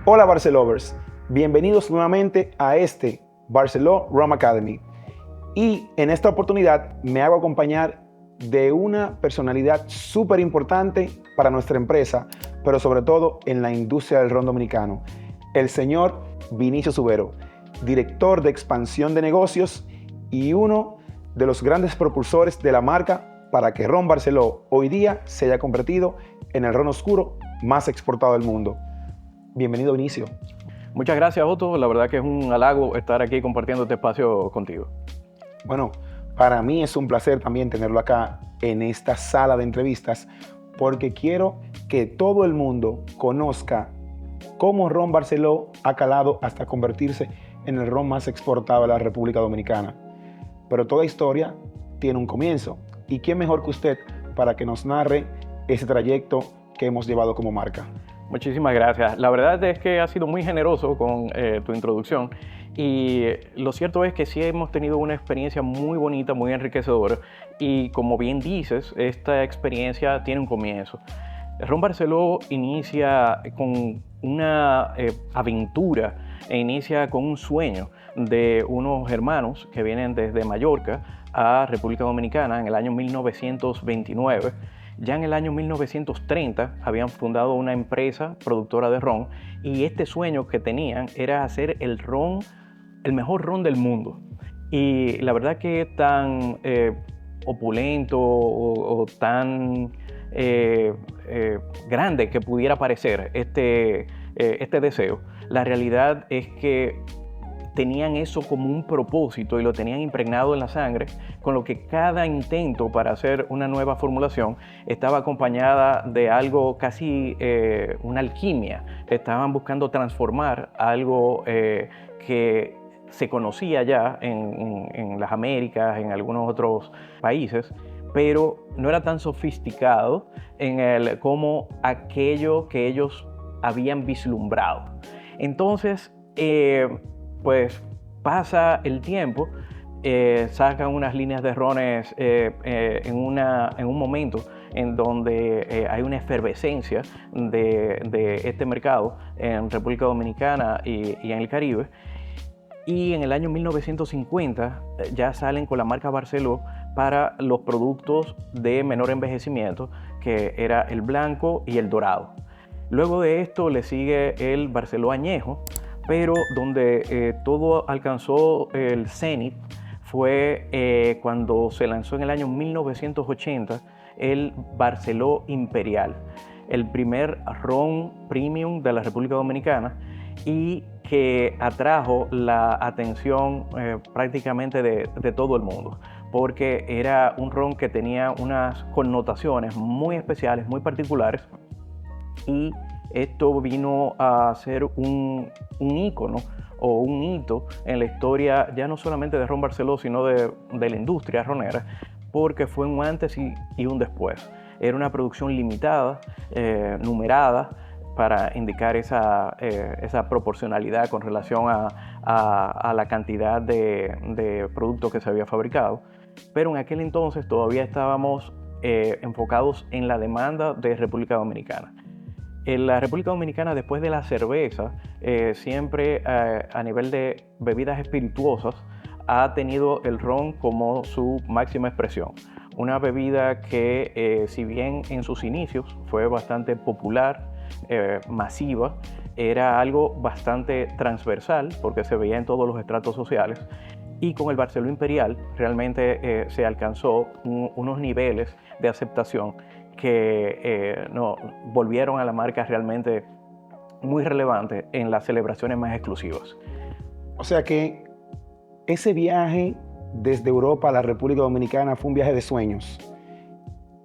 Hola Barcelovers, bienvenidos nuevamente a este Barceló Rum Academy. Y en esta oportunidad me hago acompañar de una personalidad súper importante para nuestra empresa, pero sobre todo en la industria del ron dominicano, el señor Vinicio Subero, director de expansión de negocios y uno de los grandes propulsores de la marca para que Ron Barceló hoy día se haya convertido en el ron oscuro más exportado del mundo. Bienvenido, Vinicio. Muchas gracias, Otto. La verdad que es un halago estar aquí compartiendo este espacio contigo. Bueno, para mí es un placer también tenerlo acá en esta sala de entrevistas, porque quiero que todo el mundo conozca cómo Ron Barceló ha calado hasta convertirse en el ron más exportado de la República Dominicana. Pero toda historia tiene un comienzo, y quién mejor que usted para que nos narre ese trayecto que hemos llevado como marca. Muchísimas gracias. La verdad es que has sido muy generoso con tu introducción y lo cierto es que sí hemos tenido una experiencia muy bonita, muy enriquecedora y como bien dices, esta experiencia tiene un comienzo. Ron Barceló inicia con una aventura e inicia con un sueño de unos hermanos que vienen desde Mallorca a República Dominicana en el año 1929. Ya en el año 1930 habían fundado una empresa productora de ron y este sueño que tenían era hacer el ron, el mejor ron del mundo. Y la verdad que tan opulento o tan grande que pudiera parecer este deseo, la realidad es que tenían eso como un propósito y lo tenían impregnado en la sangre, con lo que cada intento para hacer una nueva formulación estaba acompañada de algo casi una alquimia. Estaban buscando transformar algo que se conocía ya en las Américas, en algunos otros países, pero no era tan sofisticado como aquello que ellos habían vislumbrado. Entonces, pues pasa el tiempo, sacan unas líneas de rones en un momento en donde hay una efervescencia de este mercado en República Dominicana y en el Caribe. Y en el año 1950 ya salen con la marca Barceló para los productos de menor envejecimiento, que era el blanco y el dorado. Luego de esto le sigue el Barceló añejo, pero donde todo alcanzó el cenit fue cuando se lanzó en el año 1980 el Barceló Imperial, el primer ron premium de la República Dominicana y que atrajo la atención prácticamente de todo el mundo, porque era un ron que tenía unas connotaciones muy especiales, muy particulares, y esto vino a ser un ícono o un hito en la historia ya no solamente de Ron Barceló, sino de la industria ronera, porque fue un antes y un después. Era una producción limitada, numerada, para indicar esa proporcionalidad con relación a la cantidad de producto que se había fabricado. Pero en aquel entonces todavía estábamos enfocados en la demanda de República Dominicana. En la República Dominicana, después de la cerveza, siempre a nivel de bebidas espirituosas, ha tenido el ron como su máxima expresión. Una bebida que, si bien en sus inicios fue bastante popular, masiva, era algo bastante transversal porque se veía en todos los estratos sociales. Y con el Barceló Imperial realmente se alcanzó unos niveles de aceptación que volvieron a la marca realmente muy relevante en las celebraciones más exclusivas. O sea que ese viaje desde Europa a la República Dominicana fue un viaje de sueños,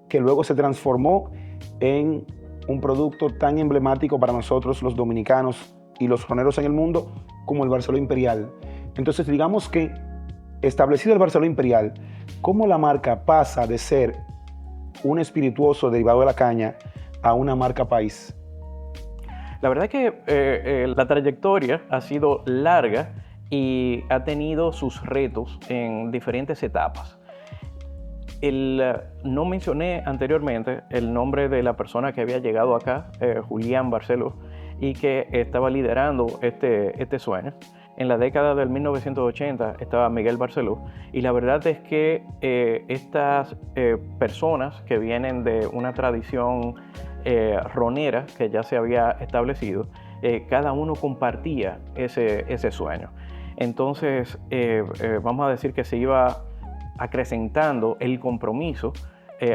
que luego se transformó en un producto tan emblemático para nosotros los dominicanos y los roneros en el mundo como el Barceló Imperial. Entonces, digamos que establecido el Barceló Imperial, ¿cómo la marca pasa de ser un espirituoso derivado de la caña a una marca país? La verdad es que la trayectoria ha sido larga y ha tenido sus retos en diferentes etapas. No mencioné anteriormente el nombre de la persona que había llegado acá, Julián Barceló, y que estaba liderando este sueño. En la década del 1980 estaba Miguel Barceló, y la verdad es que estas personas que vienen de una tradición ronera que ya se había establecido, cada uno compartía ese sueño. Entonces, vamos a decir que se iba acrecentando el compromiso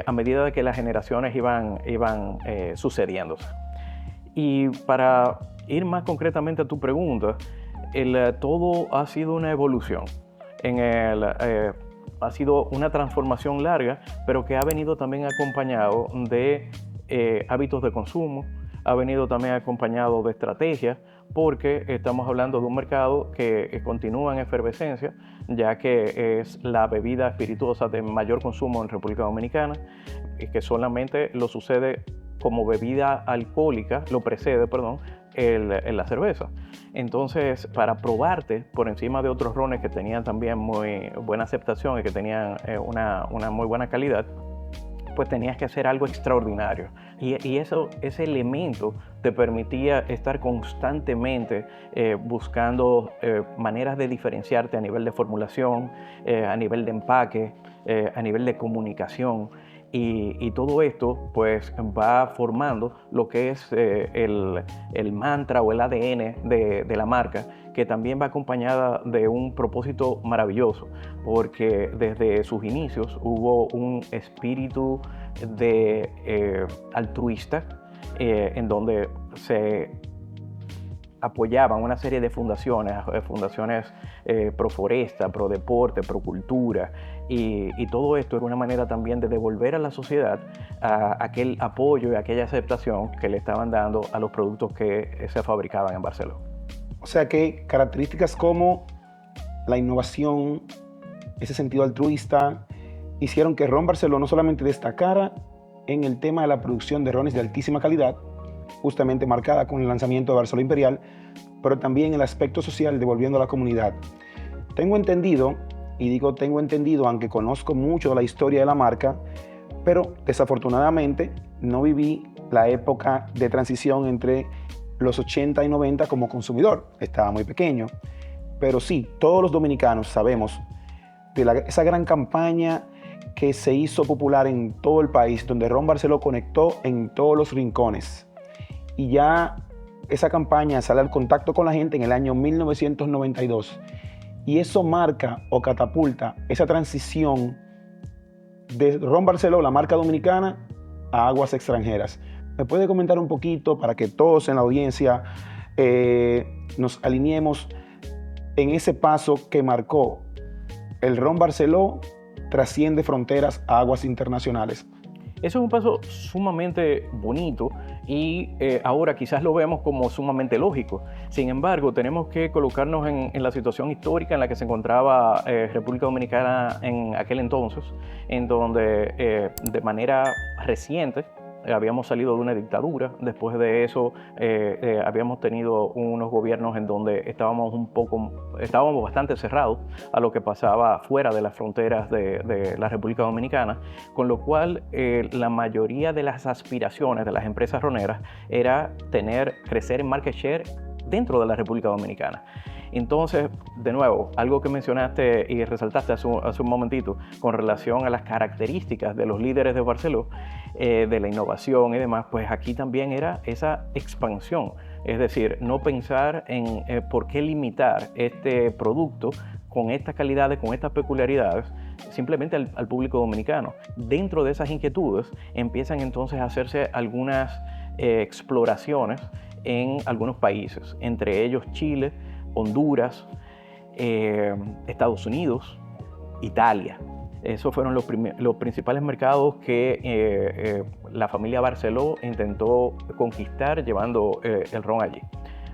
a medida de que las generaciones iban sucediéndose. Y para ir más concretamente a tu pregunta, todo ha sido una evolución. Ha sido una transformación larga, pero que ha venido también acompañado de hábitos de consumo, ha venido también acompañado de estrategias, porque estamos hablando de un mercado que continúa en efervescencia, ya que es la bebida espirituosa de mayor consumo en República Dominicana, y que solamente lo sucede como bebida alcohólica, lo precede, perdón, la cerveza. Entonces, para probarte por encima de otros rones que tenían también muy buena aceptación y que tenían una muy buena calidad, pues tenías que hacer algo extraordinario. Y ese elemento te permitía estar constantemente buscando maneras de diferenciarte a nivel de formulación, a nivel de empaque, a nivel de comunicación. Y todo esto pues va formando lo que es el mantra o el ADN de la marca, que también va acompañada de un propósito maravilloso, porque desde sus inicios hubo un espíritu altruista, en donde se apoyaban una serie de fundaciones pro foresta, pro deporte, pro cultura, y todo esto era una manera también de devolver a la sociedad aquel apoyo y aquella aceptación que le estaban dando a los productos que se fabricaban en Barceló. O sea que características como la innovación, ese sentido altruista, hicieron que Ron Barceló no solamente destacara en el tema de la producción de rones de altísima calidad, justamente marcada con el lanzamiento de Barceló Imperial, pero también el aspecto social, devolviendo a la comunidad. Tengo entendido, y digo tengo entendido, aunque conozco mucho de la historia de la marca, pero desafortunadamente no viví la época de transición entre los 80 y 90 como consumidor. Estaba muy pequeño, pero sí, todos los dominicanos sabemos de esa gran campaña que se hizo popular en todo el país, donde Ron Barceló conectó en todos los rincones. Y ya esa campaña sale al contacto con la gente en el año 1992. Y eso marca o catapulta esa transición de Ron Barceló, la marca dominicana, a aguas extranjeras. ¿Me puede comentar un poquito para que todos en la audiencia nos alineemos en ese paso que marcó el Ron Barceló trasciende fronteras a aguas internacionales? Eso es un paso sumamente bonito y ahora quizás lo vemos como sumamente lógico. Sin embargo, tenemos que colocarnos en la situación histórica en la que se encontraba República Dominicana en aquel entonces, en donde de manera reciente habíamos salido de una dictadura. Después de eso habíamos tenido unos gobiernos en donde estábamos bastante cerrados a lo que pasaba fuera de las fronteras de la República Dominicana, con lo cual la mayoría de las aspiraciones de las empresas roneras era crecer en market share dentro de la República Dominicana. Entonces, de nuevo, algo que mencionaste y resaltaste hace un momentito con relación a las características de los líderes de Barceló, de la innovación y demás, pues aquí también era esa expansión. Es decir, no pensar en por qué limitar este producto con estas calidades, con estas peculiaridades, simplemente al público dominicano. Dentro de esas inquietudes empiezan entonces a hacerse algunas exploraciones en algunos países, entre ellos Chile, Honduras, Estados Unidos, Italia. Esos fueron los principales mercados que la familia Barceló intentó conquistar llevando el ron allí.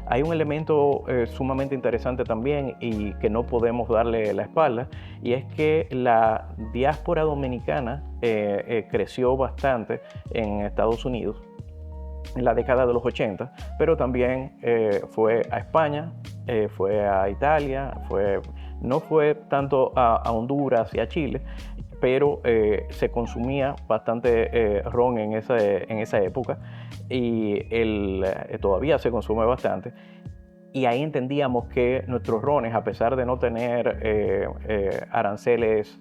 Hay un elemento sumamente interesante también y que no podemos darle la espalda, y es que la diáspora dominicana creció bastante en Estados Unidos en la década de los 80, pero también fue a España, fue a Italia, no fue tanto a Honduras y a Chile, pero se consumía bastante ron en esa época y todavía se consume bastante. Y ahí entendíamos que nuestros rones, a pesar de no tener aranceles,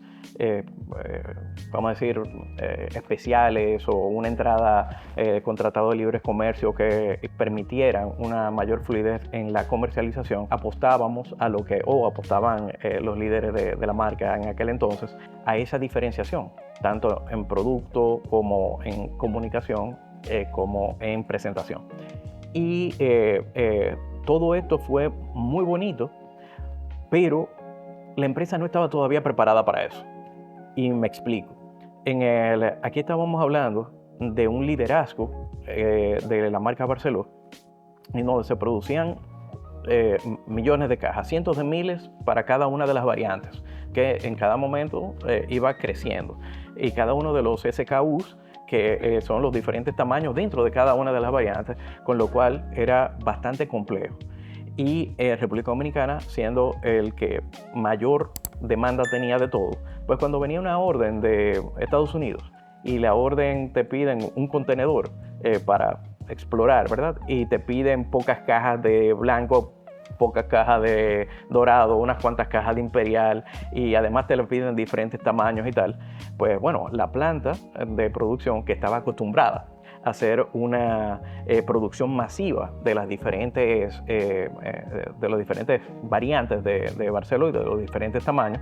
vamos a decir, especiales o una entrada con tratado de libre comercio que permitieran una mayor fluidez en la comercialización, apostábamos a lo que, o apostaban los líderes de la marca en aquel entonces, a esa diferenciación, tanto en producto como en comunicación, como en presentación. Y todo esto fue muy bonito, pero la empresa no estaba todavía preparada para eso. Y me explico. Aquí estábamos hablando de un liderazgo de la marca Barceló, en donde se producían millones de cajas, cientos de miles para cada una de las variantes, que en cada momento iba creciendo. Y cada uno de los SKUs, que son los diferentes tamaños dentro de cada una de las variantes, con lo cual era bastante complejo. Y República Dominicana, siendo el que mayor demanda tenía de todo, pues cuando venía una orden de Estados Unidos y la orden te piden un contenedor para explorar, ¿verdad? Y te piden pocas cajas de blanco, pocas cajas de dorado, unas cuantas cajas de imperial, y además te lo piden diferentes tamaños y tal, pues bueno, la planta de producción, que estaba acostumbrada a hacer una producción masiva de las diferentes variantes de Barceló y de los diferentes tamaños,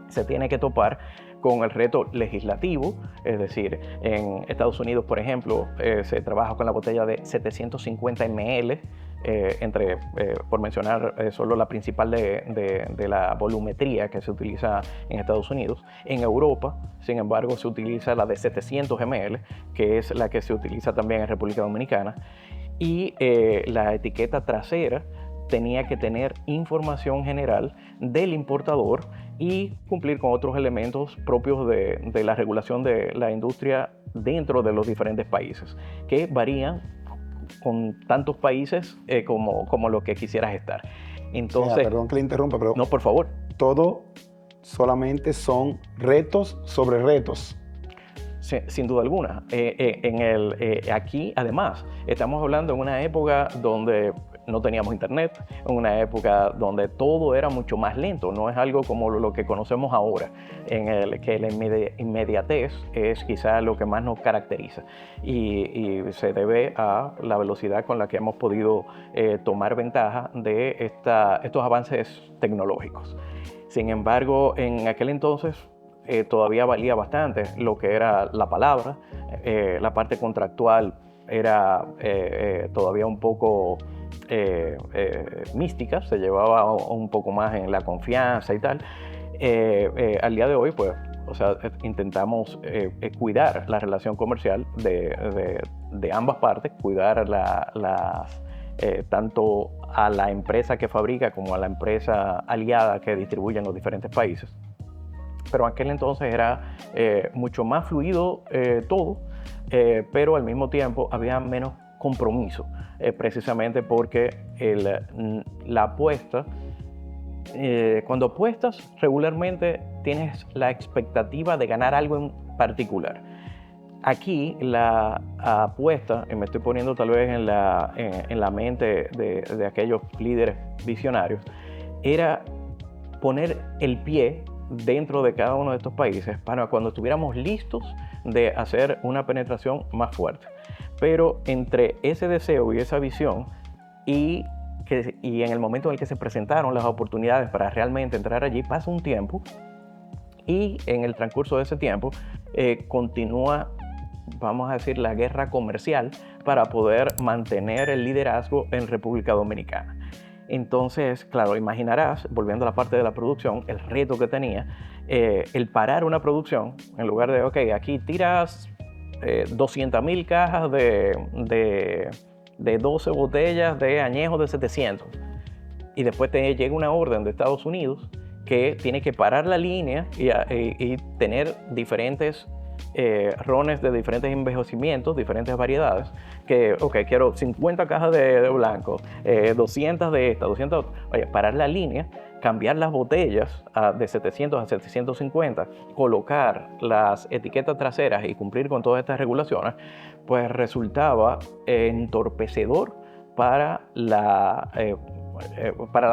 se tiene que topar con el reto legislativo. Es decir, en Estados Unidos, por ejemplo, se trabaja con la botella de 750 ml, por mencionar solo la principal de la volumetría que se utiliza en Estados Unidos. En Europa, sin embargo, se utiliza la de 700 ml, que es la que se utiliza también en República Dominicana. Y la etiqueta trasera tenía que tener información general del importador y cumplir con otros elementos propios de la regulación de la industria dentro de los diferentes países, que varían con tantos países como lo que quisieras estar. Entonces, perdón que le interrumpa, pero no, por favor. Todo solamente son retos sobre retos. Sin duda alguna. Aquí, además, estamos hablando en una época donde no teníamos internet, en una época donde todo era mucho más lento. No es algo como lo que conocemos ahora, que la inmediatez es quizá lo que más nos caracteriza, y se debe a la velocidad con la que hemos podido tomar ventaja de estos avances tecnológicos. Sin embargo, en aquel entonces todavía valía bastante lo que era la palabra. La parte contractual era todavía un poco mística, se llevaba un poco más en la confianza y tal. Al día de hoy, pues, intentamos cuidar la relación comercial de ambas partes, cuidar tanto a la empresa que fabrica como a la empresa aliada que distribuye en los diferentes países. Pero en aquel entonces era mucho más fluido todo, pero al mismo tiempo había menos compromiso, precisamente porque la apuesta, cuando apuestas regularmente tienes la expectativa de ganar algo en particular. Aquí la apuesta, y me estoy poniendo tal vez en la mente de aquellos líderes visionarios, era poner el pie dentro de cada uno de estos países para cuando estuviéramos listos de hacer una penetración más fuerte. Pero entre ese deseo y esa visión y en el momento en el que se presentaron las oportunidades para realmente entrar allí, pasa un tiempo, y en el transcurso de ese tiempo continúa, vamos a decir, la guerra comercial para poder mantener el liderazgo en República Dominicana. Entonces, claro, imaginarás, volviendo a la parte de la producción, el reto que tenía, el parar una producción, en lugar de, ok, aquí tiras 200.000 cajas de 12 botellas de añejo de 700, y después te llega una orden de Estados Unidos que tiene que parar la línea y tener diferentes rones de diferentes envejecimientos, diferentes variedades, que, ok, quiero 50 cajas de blanco, 200 de esta, 200, oye, parar la línea, cambiar las botellas de 700 a 750, colocar las etiquetas traseras y cumplir con todas estas regulaciones, pues resultaba entorpecedor para la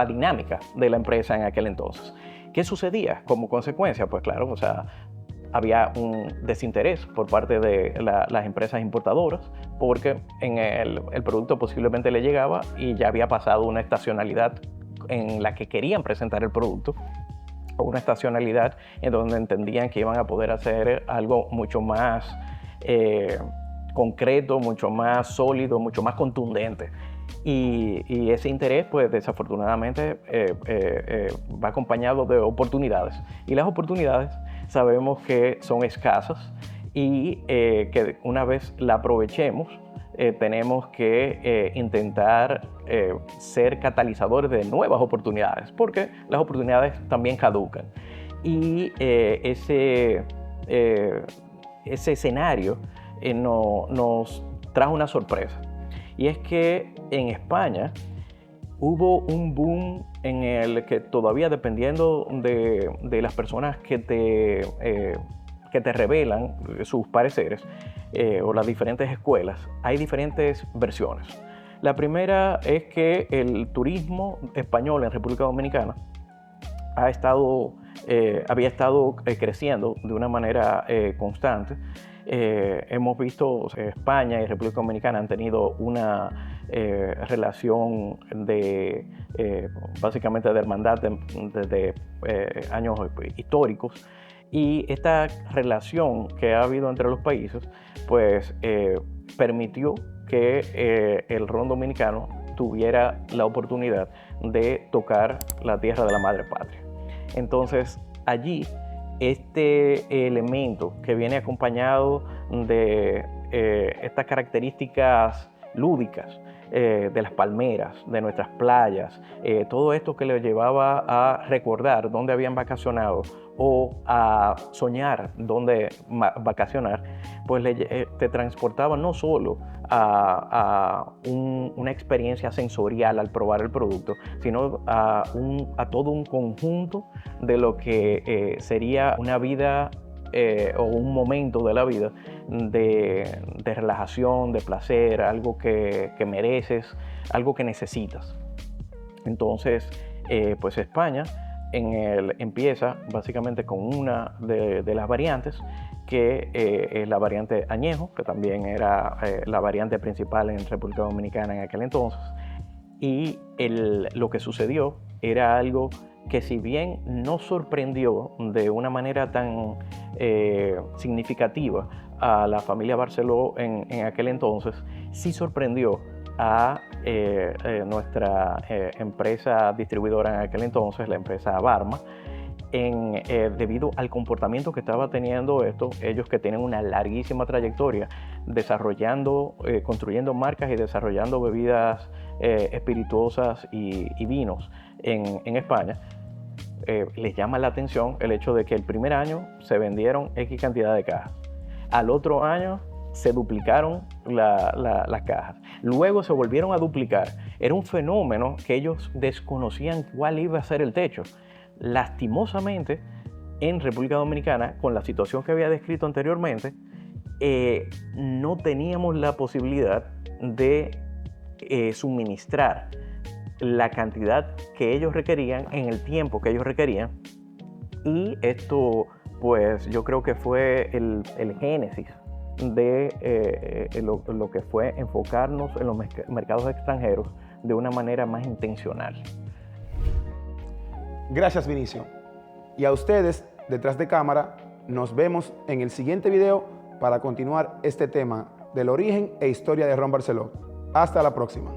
dinámica de la empresa en aquel entonces. ¿Qué sucedía como consecuencia? Pues claro, o sea, había un desinterés por parte de las empresas importadoras porque el producto posiblemente le llegaba y ya había pasado una estacionalidad en la que querían presentar el producto, o una estacionalidad en donde entendían que iban a poder hacer algo mucho más concreto, mucho más sólido, mucho más contundente. Y ese interés, pues desafortunadamente, va acompañado de oportunidades. Y las oportunidades sabemos que son escasas y que una vez la aprovechemos, tenemos que intentar ser catalizadores de nuevas oportunidades, porque las oportunidades también caducan. Y ese escenario nos trajo una sorpresa. Y es que en España hubo un boom en el que todavía, dependiendo de las personas que te revelan sus pareceres o las diferentes escuelas, hay diferentes versiones. La primera es que el turismo español en República Dominicana había estado creciendo de una manera constante. Hemos visto España y República Dominicana han tenido una relación básicamente de hermandad desde años históricos, y esta relación que ha habido entre los países pues permitió que el ron dominicano tuviera la oportunidad de tocar la tierra de la madre patria. Entonces allí este elemento que viene acompañado de estas características lúdicas de las palmeras, de nuestras playas, todo esto que le llevaba a recordar dónde habían vacacionado o a soñar dónde vacacionar, pues te transportaba no solo a una experiencia sensorial al probar el producto, sino a todo un conjunto de lo que sería una vida o un momento de la vida de relajación, de placer, algo que mereces, algo que necesitas. Entonces, pues España empieza básicamente con una de las variantes, que es la variante añejo, que también era la variante principal en República Dominicana en aquel entonces. Y lo que sucedió era algo que, si bien no sorprendió de una manera tan significativa a la familia Barceló en aquel entonces, sí sorprendió a nuestra empresa distribuidora en aquel entonces, la empresa Barma, debido al comportamiento que estaba teniendo ellos, que tienen una larguísima trayectoria desarrollando, construyendo marcas y desarrollando bebidas espirituosas y vinos en España. Les llama la atención el hecho de que el primer año se vendieron X cantidad de cajas. Al otro año se duplicaron las cajas. Luego se volvieron a duplicar. Era un fenómeno que ellos desconocían cuál iba a ser el techo. Lastimosamente, en República Dominicana, con la situación que había descrito anteriormente, no teníamos la posibilidad de suministrar la cantidad que ellos requerían en el tiempo que ellos requerían. Y esto, pues yo creo que fue el génesis de lo que fue enfocarnos en los mercados extranjeros de una manera más intencional. Gracias, Vinicio. Y a ustedes, detrás de cámara, nos vemos en el siguiente video para continuar este tema del origen e historia de Ron Barceló. Hasta la próxima.